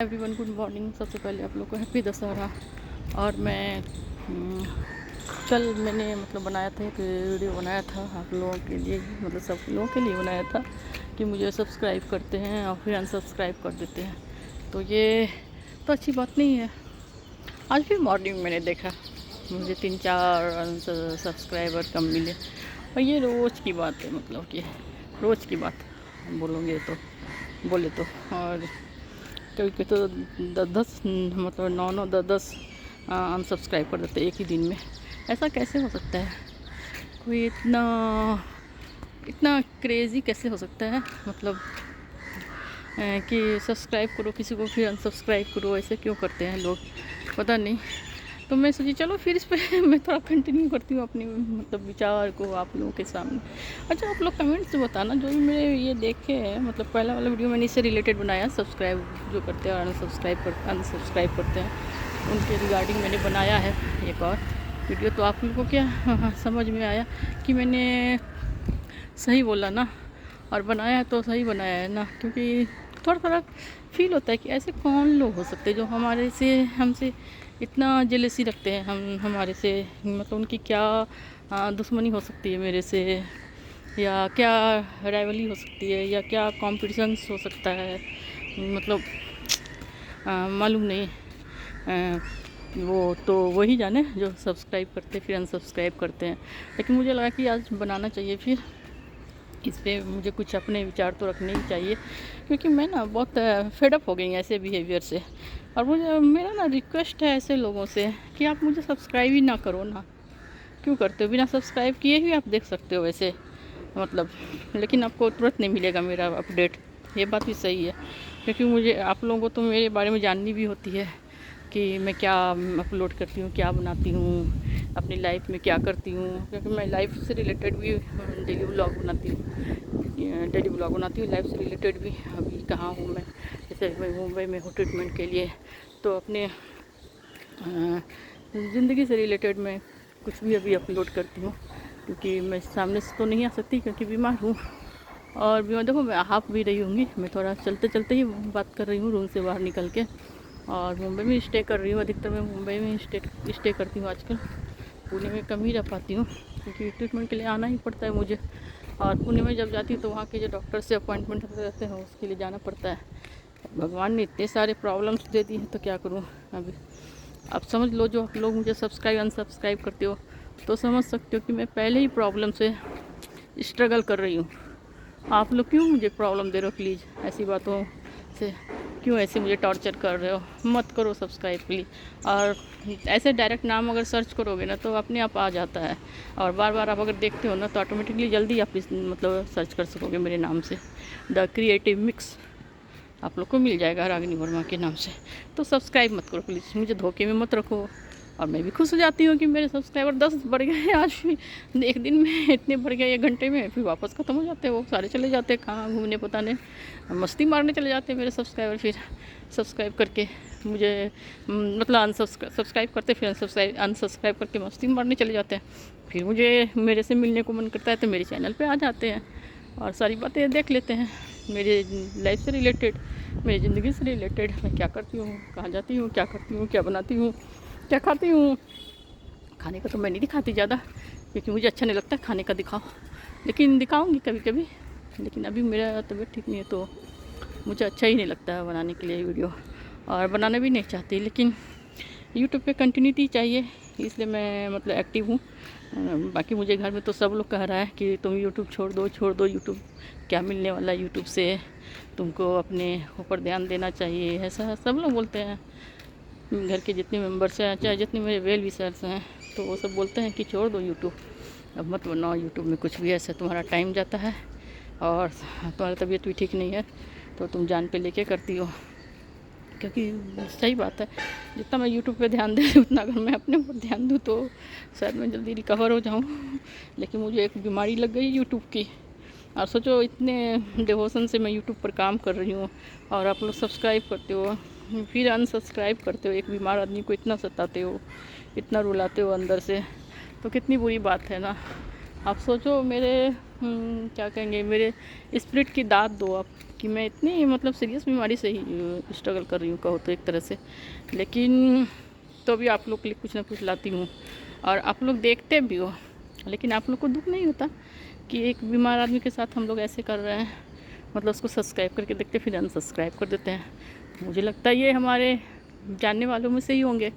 Everyone good morning. सबसे पहले आप लोग को हैप्पी दशहरा। और मैं मैंने बनाया था, एक वीडियो बनाया था आप लोगों के लिए, सब लोगों के लिए बनाया था कि मुझे सब्सक्राइब करते हैं और फिर अनसब्सक्राइब कर देते हैं। तो ये तो अच्छी बात नहीं है। आज भी मॉर्निंग मैंने देखा मुझे 3-4 सब्सक्राइबर कम मिले, और ये रोज़ की बात है, कि रोज़ की बात बोलोगे तो बोले तो। और कभी कभी तो 10-10 9-9 10-10 अनसब्सक्राइब कर देते एक ही दिन में। ऐसा कैसे हो सकता है? कोई इतना इतना क्रेज़ी कैसे हो सकता है? कि सब्सक्राइब करो किसी को फिर अनसब्सक्राइब करो, ऐसे क्यों करते हैं लोग, पता नहीं। तो मैं सोची चलो फिर इस पर मैं थोड़ा कंटिन्यू करती हूँ अपनी विचार को आप लोगों के सामने। अच्छा, आप लोग कमेंट से बताना जो भी मेरे ये देखे हैं। पहला वाला वीडियो मैंने इससे रिलेटेड बनाया, सब्सक्राइब जो करते हैं और अनसब्सक्राइब करते हैं उनके रिगार्डिंग मैंने बनाया है एक और वीडियो। तो आप लोगों को क्या समझ में आया कि मैंने सही बोला ना, और बनाया तो सही बनाया है ना? क्योंकि थोड़ा थोड़ा फील होता है कि ऐसे कौन लोग हो सकते हैं जो हमसे इतना जेलसी रखते हैं, हमारे से, उनकी क्या दुश्मनी हो सकती है मेरे से, या क्या राइवली हो सकती है, या क्या कॉम्पिटिशन्स हो सकता है, मालूम नहीं। वो तो वही जाने जो सब्सक्राइब करते फिर अनसब्सक्राइब करते हैं। लेकिन मुझे लगा कि आज बनाना चाहिए, फिर इस पर मुझे कुछ अपने विचार तो रखने ही चाहिए, क्योंकि मैं ना बहुत फेडअप हो गई ऐसे बिहेवियर से। और मुझे मेरा ना रिक्वेस्ट है ऐसे लोगों से कि आप मुझे सब्सक्राइब ही ना करो ना। क्यों करते हो? बिना सब्सक्राइब किए ही आप देख सकते हो वैसे, लेकिन आपको तुरंत नहीं मिलेगा मेरा अपडेट। ये बात भी सही है, क्योंकि मुझे आप लोगों को तो मेरे बारे में जाननी भी होती है कि मैं क्या अपलोड करती हूँ, क्या बनाती हूँ, अपनी लाइफ में क्या करती हूँ। क्योंकि मैं लाइफ से रिलेटेड भी डेली व्लॉग बनाती हूँ, लाइफ से रिलेटेड भी। अभी कहाँ हूँ मैं, जैसे मैं मुंबई में हूँ ट्रीटमेंट के लिए, तो अपने ज़िंदगी से रिलेटेड मैं कुछ भी अभी अपलोड करती हूँ, क्योंकि मैं सामने से तो नहीं आ सकती क्योंकि बीमार हूँ। और बीमार देखो, मैं हाफ भी रही होंगी, मैं थोड़ा चलते चलते ही बात कर रही हूँ रूम से बाहर निकल के। और मुंबई में स्टे कर रही हूँ, अधिकतर मैं मुंबई में स्टे करती हूँ आजकल। पुणे में कम ही रह पाती हूँ, क्योंकि ट्रीटमेंट के लिए आना ही पड़ता है मुझे। और पुणे में जब जाती हूँ तो वहाँ के जो डॉक्टर से अपॉइंटमेंट रहते हैं उसके लिए जाना पड़ता है। भगवान ने इतने सारे प्रॉब्लम्स दे दिए हैं, तो क्या करूँ अभी। आप समझ लो, जो आप लोग मुझे सब्सक्राइब अनसब्सक्राइब करते हो तो समझ सकते हो कि मैं पहले ही प्रॉब्लम से स्ट्रगल कर रही हूँ। आप लोग क्यों मुझे प्रॉब्लम दे रहे हो? प्लीज़ ऐसी बातों से क्यों ऐसे मुझे टॉर्चर कर रहे हो? मत करो सब्सक्राइब प्लीज़। और ऐसे डायरेक्ट नाम अगर सर्च करोगे ना तो अपने आप आ जाता है, और बार बार आप अगर देखते हो ना तो ऑटोमेटिकली जल्दी आप सर्च कर सकोगे मेरे नाम से, द क्रिएटिव मिक्स। आप लोग को मिल जाएगा रागिनी वर्मा के नाम से। तो सब्सक्राइब मत करो प्लीज़, मुझे धोखे में मत रखो। और मैं भी खुश हो जाती हूँ कि मेरे सब्सक्राइबर 10 बढ़ गए आज भी, एक दिन में इतने बढ़ गए, 1 घंटे में, फिर वापस ख़त्म हो जाते हैं। वो सारे चले जाते हैं कहाँ घूमने पता नहीं, मस्ती मारने चले जाते हैं मेरे सब्सक्राइबर। फिर सब्सक्राइब करके मुझे सब्सक्राइब करते, फिर अनसब्सक्राइब करके मस्ती मारने चले जाते हैं। फिर मुझे मेरे से मिलने को मन करता है तो मेरे चैनल पर आ जाते हैं और सारी बातें देख लेते हैं, मेरे लाइफ से रिलेटेड, मेरी ज़िंदगी से रिलेटेड। मैं क्या करती हूँ, कहाँ जाती हूँ, क्या करती हूँ, क्या बनाती हूँ, क्या खाती हूँ। खाने का तो मैं नहीं दिखाती ज़्यादा, क्योंकि मुझे अच्छा नहीं लगता खाने का दिखाओ, लेकिन दिखाऊंगी कभी कभी। लेकिन अभी मेरा तबीयत ठीक नहीं है तो मुझे अच्छा ही नहीं लगता है बनाने के लिए वीडियो, और बनाना भी नहीं चाहती। लेकिन यूट्यूब पे कंटिन्यूटी चाहिए, इसलिए मैं एक्टिव हूँ। बाकी मुझे घर में तो सब लोग कह रहा है कि तुम यूट्यूब छोड़ दो, यूट्यूब क्या मिलने वाला है यूट्यूब से, तुमको अपने ऊपर ध्यान देना चाहिए, ऐसा सब लोग बोलते हैं। घर के जितने मेंबर्स हैं, चाहे जितने मेरे वेल विशर्स हैं, तो वो सब बोलते हैं कि छोड़ दो यूट्यूब, अब मत बनाओ यूट्यूब में कुछ भी, ऐसा तुम्हारा टाइम जाता है और तुम्हारी तबीयत भी ठीक नहीं है तो तुम जान पे लेके करती हो। क्योंकि सही बात है, जितना मैं यूट्यूब पे ध्यान दे रही हूँ उतना अगर मैं अपने ऊपर ध्यान दूँ तो शायद मैं जल्दी रिकवर हो जाऊँ। लेकिन मुझे एक बीमारी लग गई यूट्यूब की। और सोचो, इतने डिवोशन से मैं यूट्यूब पर काम कर रही हूँ और आप लोग सब्सक्राइब करते हो फिर अनसब्सक्राइब करते हो, एक बीमार आदमी को इतना सताते हो, इतना रुलाते हो अंदर से, तो कितनी बुरी बात है ना। आप सोचो मेरे क्या कहेंगे, मेरे स्पिरिट की दाद दो आप, कि मैं इतनी मतलब सीरियस बीमारी से ही स्ट्रगल कर रही हूँ कहो तो एक तरह से, लेकिन तो भी आप लोग के लिए कुछ ना कुछ लाती हूँ और आप लोग देखते भी हो। लेकिन आप लोग को दुख नहीं होता कि एक बीमार आदमी के साथ हम लोग ऐसे कर रहे हैं, मतलब उसको सब्सक्राइब करके देखते फिर अनसब्सक्राइब कर देते हैं। मुझे लगता है ये हमारे जानने वालों में से ही होंगे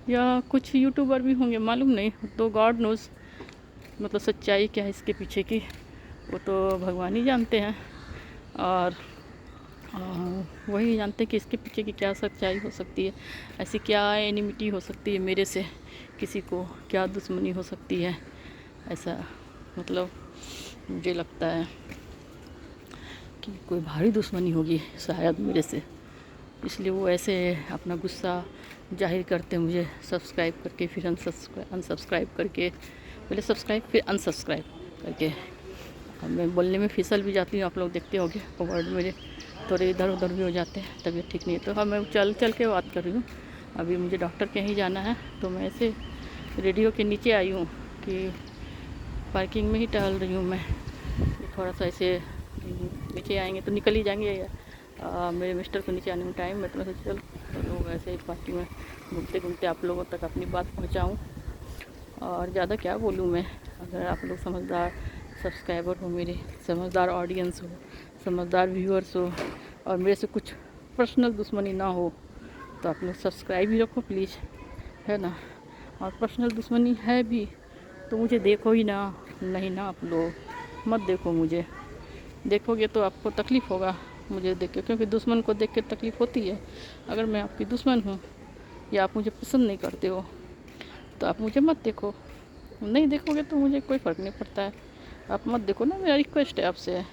या कुछ यूट्यूबर भी होंगे, मालूम नहीं, तो गॉड नोज़, मतलब सच्चाई क्या है इसके पीछे की वो तो भगवान ही जानते हैं। और वही जानते हैं कि इसके पीछे की क्या सच्चाई हो सकती है, ऐसी क्या एनिमिटी हो सकती है मेरे से, किसी को क्या दुश्मनी हो सकती है। ऐसा मतलब मुझे लगता है कि कोई भारी दुश्मनी होगी शायद मेरे से, इसलिए वो ऐसे अपना गुस्सा जाहिर करते हैं मुझे सब्सक्राइब करके फिर अनसब्सक्राइब करके, पहले सब्सक्राइब फिर अनसब्सक्राइब करके। अब मैं बोलने में फिसल भी जाती हूँ, आप लोग देखते होंगे वर्ड मेरे थोड़े इधर उधर भी हो जाते हैं, तबीयत ठीक नहीं है। तो हाँ, मैं चल चल के बात कर रही हूँ। अभी मुझे डॉक्टर के यहाँ जाना है, तो मैं ऐसे रेडियो के नीचे आई हूँ कि पार्किंग में ही टहल रही हूँ मैं। थोड़ा सा ऐसे नीचे आएंगे तो निकल ही जाएंगे, मेरे मिस्टर को नीचे आने में टाइम है, तो मैं चल लोग ऐसे ही पार्किंग में घूमते घूमते आप लोगों तक अपनी बात पहुँचाऊँ। और ज़्यादा क्या बोलूँ मैं, अगर आप लोग समझदार सब्सक्राइबर हो, मेरे समझदार ऑडियंस हो, समझदार व्यूअर्स हो और मेरे से कुछ पर्सनल दुश्मनी ना हो, तो आप लोग सब्सक्राइब ही रखो प्लीज़, है ना। और पर्सनल दुश्मनी है भी तो मुझे देखो ही ना, नहीं ना आप लोग मत देखो मुझे, देखोगे तो आपको तकलीफ़ होगा मुझे देख के, क्योंकि दुश्मन को देख के तकलीफ़ होती है। अगर मैं आपकी दुश्मन हूँ या आप मुझे पसंद नहीं करते हो तो आप मुझे मत देखो, नहीं देखोगे तो मुझे कोई फ़र्क नहीं पड़ता है, आप मत देखो ना। मेरा रिक्वेस्ट है आपसे,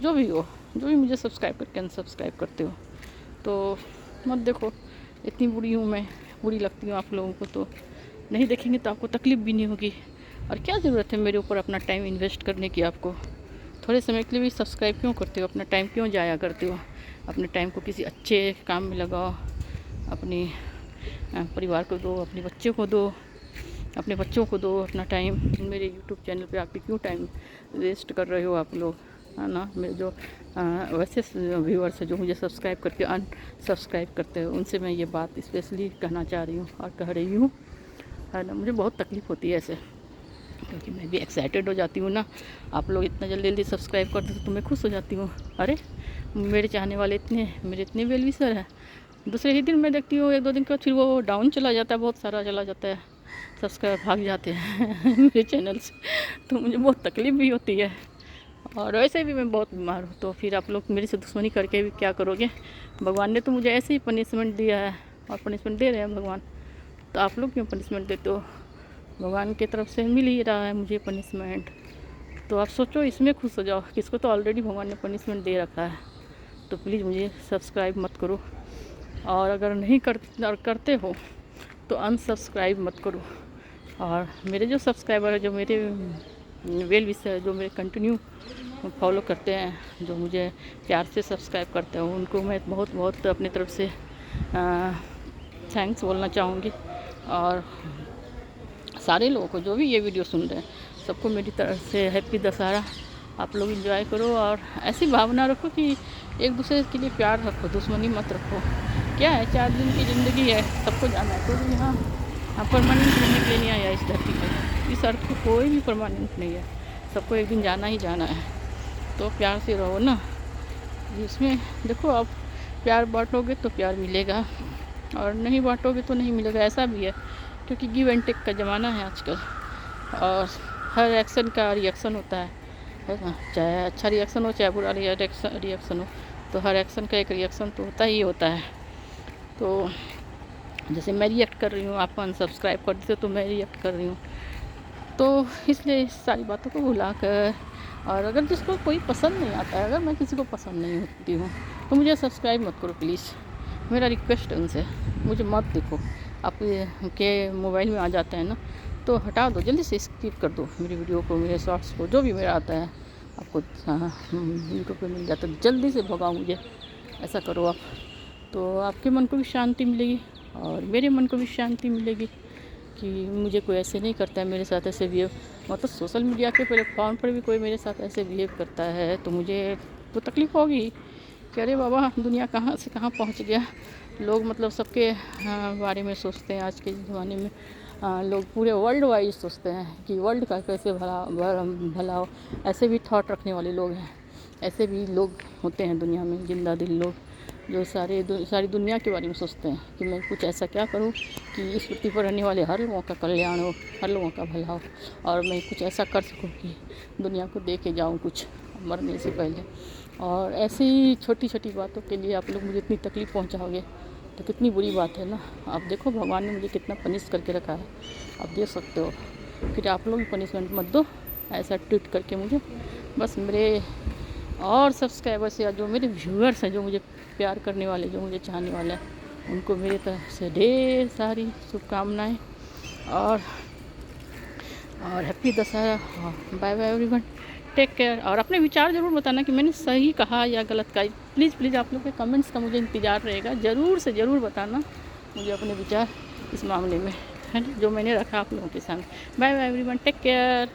जो भी हो, जो भी मुझे सब्सक्राइब करके अनसब्सक्राइब करते हो तो मत देखो। इतनी बुरी हूँ मैं, बुरी लगती हूँ आप लोगों को, तो नहीं देखेंगे तो आपको तकलीफ़ भी नहीं होगी। और क्या ज़रूरत है मेरे ऊपर अपना टाइम इन्वेस्ट करने की, आपको थोड़े समय के लिए भी सब्सक्राइब क्यों करते हो, अपना टाइम क्यों जाया करते हो। अपने टाइम को किसी अच्छे काम में लगाओ, अपनी परिवार को दो, अपने बच्चों को दो, अपने बच्चों को दो अपना टाइम। मेरे यूट्यूब चैनल पे आके क्यों टाइम वेस्ट कर रहे हो आप लोग, है ना। मेरे जो वैसे व्यूअर्स हैं जो मुझे सब्सक्राइब करके अनसब्सक्राइब करते हैं, उनसे मैं ये बात स्पेशली कहना चाह रही हूँ और कह रही हूँ, है ना। मुझे बहुत तकलीफ़ होती है ऐसे, क्योंकि मैं भी एक्साइटेड हो जाती हूँ ना, आप लोग इतना जल्दी जल्दी सब्सक्राइब करते तो मैं खुश हो जाती हूँ। अरे मेरे चाहने वाले मेरे इतने वेल विशर हैं, दूसरे ही दिन मैं देखती हूँ 1-2 दिन के बाद फिर वो डाउन चला जाता है, बहुत सारा चला जाता है, सब्सक्राइब भाग जाते हैं मेरे चैनल से, तो मुझे बहुत तकलीफ़ भी होती है। और वैसे भी मैं बहुत बीमार हूँ, तो फिर आप लोग मेरे से दुश्मनी करके भी क्या करोगे। भगवान ने तो मुझे ऐसे ही पनिशमेंट दिया है और पनिशमेंट दे रहे हैं भगवान, तो आप लोग क्यों पनिशमेंट देते हो। भगवान की तरफ से मिल ही रहा है मुझे पनिशमेंट, तो आप सोचो इसमें खुश हो जाओ, किसको तो ऑलरेडी भगवान ने पनिशमेंट दे रखा है। तो प्लीज़ मुझे सब्सक्राइब मत करो, और अगर नहीं करते हो तो अनसब्सक्राइब मत करो। और मेरे जो सब्सक्राइबर है, जो मेरे वेल विशर, जो मेरे कंटिन्यू फॉलो करते हैं, जो मुझे प्यार से सब्सक्राइब करते हैं, उनको मैं बहुत बहुत अपनी तरफ से थैंक्स बोलना चाहूँगी। और सारे लोगों को जो भी ये वीडियो सुन रहे हैं, सबको मेरी तरफ से हैप्पी दशहरा। आप लोग एंजॉय करो और ऐसी भावना रखो कि एक दूसरे के लिए प्यार रखो, दुश्मनी मत रखो। क्या है, 4 दिन की ज़िंदगी है, सबको जाना है, तो यहाँ परमानेंट रहने के लिए नहीं आया इस धरती पर। इस अर्थ पर कोई भी परमानेंट नहीं है, सबको एक दिन जाना ही जाना है, तो प्यार से रहो ना। इसमें देखो, आप प्यार बांटोगे तो प्यार मिलेगा, और नहीं बांटोगे तो नहीं मिलेगा, ऐसा भी है। क्योंकि गिव एंड टेक का ज़माना है आजकल, और हर एक्शन का रिएक्शन होता है ना। चाहे अच्छा रिएक्शन हो, चाहे बुरा रिएक्शन हो, तो हर एक्शन का एक रिएक्शन तो होता ही होता है। तो जैसे मैं रिएक्ट कर रही हूँ, आप अनसब्सक्राइब कर देते तो मैं रिएक्ट कर रही हूँ, तो इसलिए इस सारी बातों को भुला कर, और अगर जिसको कोई पसंद नहीं आता है, अगर मैं किसी को पसंद नहीं होती हूँ, तो मुझे सब्सक्राइब मत करो प्लीज़, मेरा रिक्वेस्ट है उनसे। मुझे मत देखो, आप के मोबाइल में आ जाते हैं ना, तो हटा दो, जल्दी से स्किप कर दो मेरी वीडियो को, मेरे शॉर्ट्स को, जो भी मेरा आता है आपको यूट्यूब पे मिल जाता है, जल्दी से भगाओ मुझे, ऐसा करो आप। तो आपके मन को भी शांति मिलेगी और मेरे मन को भी शांति मिलेगी कि मुझे कोई ऐसे नहीं करता है, मेरे साथ ऐसे मतलब सोशल मीडिया के प्लेटफॉर्म पर भी कोई मेरे साथ ऐसे बिहेव करता है तो मुझे तो तकलीफ़ होगी कि अरे बाबा दुनिया कहाँ से कहाँ पहुँच गया। लोग मतलब सबके बारे में सोचते हैं आज के ज़माने में। लोग पूरे वर्ल्ड वाइड सोचते हैं कि वर्ल्ड का कैसे भला हो। ऐसे भी थॉट रखने वाले लोग हैं, ऐसे भी लोग होते हैं दुनिया में, जिंदा दिल लोग, जो सारी दुनिया के बारे में सोचते हैं कि मैं कुछ ऐसा क्या करूं कि इस पृथ्वी पर रहने वाले हर लोगों का कल्याण हो, हर लोगों का भला हो, और मैं कुछ ऐसा कर सकूं कि दुनिया को दे के जाऊँ कुछ मरने से पहले। और ऐसी छोटी छोटी बातों के लिए आप लोग मुझे इतनी तकलीफ़ पहुंचाओगे तो कितनी बुरी बात है ना। आप देखो भगवान ने मुझे कितना पनिश करके रखा है, आप देख सकते हो। फिर आप लोग भी पनिशमेंट मत दो ऐसा ट्वीट करके मुझे। बस मेरे और सब्सक्राइबर्स या जो मेरे व्यूअर्स हैं, जो मुझे प्यार करने वाले, जो मुझे चाहने वाले हैं, उनको मेरे तरफ से ढेर सारी शुभकामनाएँ और happy Dussehra. Bye bye everyone, take care. और अपने विचार ज़रूर बताना कि मैंने सही कहा या गलत कहा। प्लीज़ प्लीज़ आप लोग के कमेंट्स का मुझे इंतज़ार रहेगा, ज़रूर से ज़रूर बताना मुझे अपने विचार इस मामले में, है ना, जो मैंने रखा आप लोगों के सामने। Bye bye everyone, take care.